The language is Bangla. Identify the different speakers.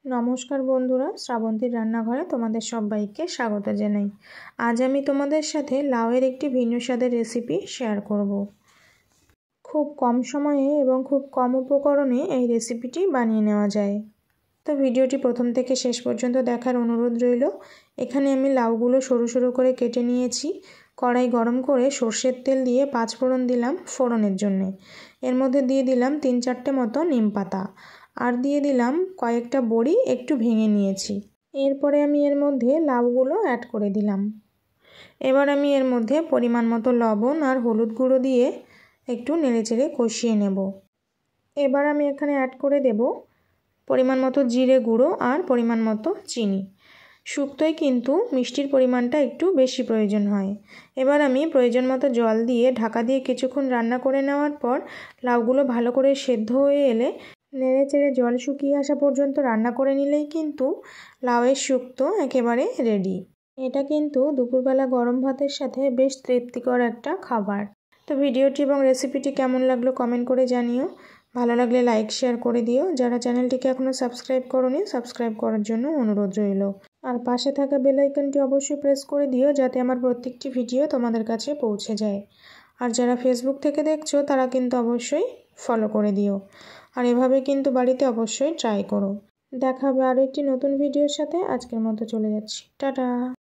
Speaker 1: নমস্কার বন্ধুরা, শ্রাবন্তীর রান্নাঘরে তোমাদের সবাইকে স্বাগত জানাই। আজ আমি তোমাদের সাথে লাউয়ের একটি ভিন্ন স্বাদের রেসিপি শেয়ার করব। খুব কম সময়ে এবং খুব কম উপকরণে এই রেসিপিটি বানিয়ে নেওয়া যায়। তো ভিডিওটি প্রথম থেকে শেষ পর্যন্ত দেখার অনুরোধ রইল। এখানে আমি লাউগুলো সরু সরু করে কেটে নিয়েছি। কড়াই গরম করে সর্ষের তেল দিয়ে 5 ফোড়ন দিলাম ফোড়নের জন্যে। এর মধ্যে দিয়ে দিলাম 3-4টে মতো নিম পাতা, আর দিয়ে দিলাম কয়েকটা বড়ি একটু ভেঙে নিয়েছি। এরপরে আমি এর মধ্যে লাউগুলো অ্যাড করে দিলাম। এবার আমি এর মধ্যে পরিমাণ মতো লবণ আর হলুদ গুঁড়ো দিয়ে একটু নেড়েচেড়ে কষিয়ে নেব। এবার আমি এখানে অ্যাড করে দেব পরিমাণ মতো জিরে গুঁড়ো আর পরিমাণ মতো চিনি। শুক্তোয় কিন্তু মিষ্টির পরিমাণটা একটু বেশি প্রয়োজন হয়। এবার আমি প্রয়োজন মতো জল দিয়ে ঢাকা দিয়ে কিছুক্ষণ রান্না করে নেওয়ার পর লাউগুলো ভালো করে সেদ্ধ হয়ে এলে নেড়ে চেড়ে জল শুকিয়ে আসা পর্যন্ত রান্না করে নিলেই কিন্তু লাউয়ের শুক্তো একেবারে রেডি। এটা কিন্তু দুপুরবেলা গরম ভাতের সাথে বেশ তৃপ্তিকর একটা খাবার। তো ভিডিওটি এবং রেসিপিটি কেমন লাগলো কমেন্ট করে জানিও। ভালো লাগলে লাইক শেয়ার করে দিও। যারা চ্যানেলটিকে এখনও সাবস্ক্রাইব করোনি সাবস্ক্রাইব করার জন্য অনুরোধ রইল। আর পাশে থাকা বেল আইকনটি অবশ্যই প্রেস করে দিও যাতে আমার প্রত্যেকটি ভিডিও তোমাদের কাছে পৌঁছে যায়। আর যারা ফেসবুক থেকে দেখছো তারা কিন্তু অবশ্যই ফলো করে দিও। আর এভাবে কিন্তু বাড়িতে অবশ্যই ট্রাই করো। দেখা হবে আরও একটি নতুন ভিডিওর সাথে। আজকের মতো চলে যাচ্ছি, টাটা।